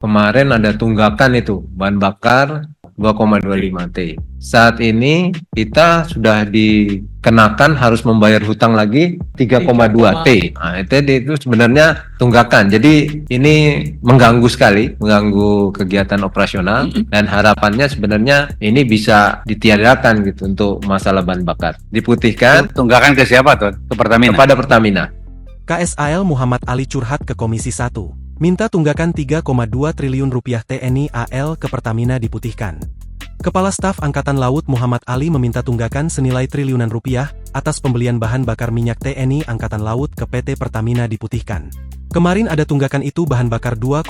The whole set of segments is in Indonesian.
Kemarin ada tunggakan itu, bahan bakar 2,25 T. Saat ini kita sudah dikenakan harus membayar hutang lagi 3,2 T. Nah, itu sebenarnya tunggakan. Jadi ini mengganggu sekali, mengganggu kegiatan operasional dan harapannya sebenarnya ini bisa ditiadakan gitu untuk masalah bahan bakar. Diputihkan. Tunggakan ke siapa tuh? Ke Pertamina? Kepada Pertamina. KSAL Muhammad Ali curhat ke Komisi 1. Minta tunggakan 3,2 triliun rupiah TNI AL ke Pertamina diputihkan. Kepala Staf Angkatan Laut Muhammad Ali meminta tunggakan senilai triliunan rupiah atas pembelian bahan bakar minyak TNI Angkatan Laut ke PT Pertamina diputihkan. Kemarin ada tunggakan itu bahan bakar 2,25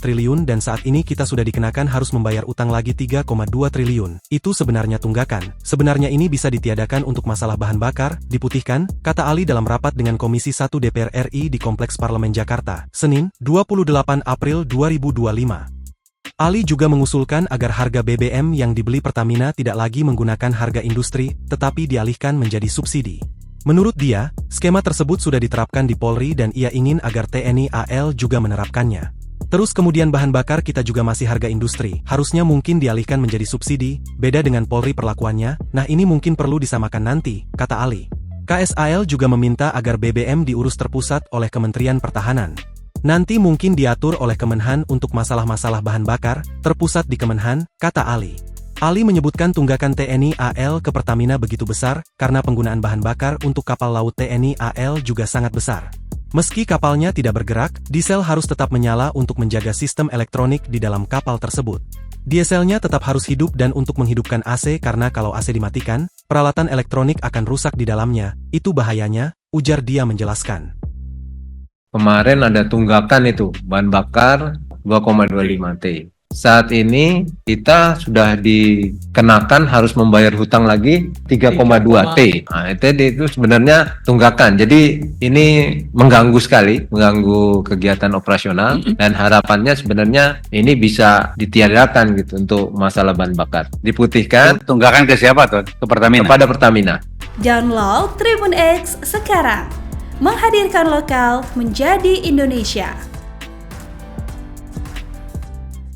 triliun dan saat ini kita sudah dikenakan harus membayar utang lagi 3,2 triliun. Itu sebenarnya tunggakan. Sebenarnya ini bisa ditiadakan untuk masalah bahan bakar, diputihkan, kata Ali dalam rapat dengan Komisi 1 DPR RI di Kompleks Parlemen Jakarta, Senin, 28 April 2025. Ali juga mengusulkan agar harga BBM yang dibeli Pertamina tidak lagi menggunakan harga industri, tetapi dialihkan menjadi subsidi. Menurut dia, skema tersebut sudah diterapkan di Polri dan ia ingin agar TNI AL juga menerapkannya. Terus kemudian bahan bakar kita juga masih harga industri, harusnya mungkin dialihkan menjadi subsidi, beda dengan Polri perlakuannya, nah ini mungkin perlu disamakan nanti, kata Ali. KSAL juga meminta agar BBM diurus terpusat oleh Kementerian Pertahanan. Nanti mungkin diatur oleh Kemenhan untuk masalah-masalah bahan bakar, terpusat di Kemenhan, kata Ali. Ali menyebutkan tunggakan TNI AL ke Pertamina begitu besar, karena penggunaan bahan bakar untuk kapal laut TNI AL juga sangat besar. Meski kapalnya tidak bergerak, diesel harus tetap menyala untuk menjaga sistem elektronik di dalam kapal tersebut. Dieselnya tetap harus hidup dan untuk menghidupkan AC karena kalau AC dimatikan, peralatan elektronik akan rusak di dalamnya, itu bahayanya, ujar dia menjelaskan. Kemarin ada tunggakan itu, bahan bakar 2,25 T. Saat ini kita sudah dikenakan harus membayar hutang lagi 3,2 T. Nah, itu sebenarnya tunggakan. Jadi ini mengganggu sekali, mengganggu kegiatan operasional dan harapannya sebenarnya ini bisa ditiadakan gitu untuk masalah bahan bakar. Diputihkan. Tunggakan ke siapa tuh? Ke Pertamina? Kepada Pertamina. Download Tribun X sekarang. Menghadirkan lokal menjadi Indonesia.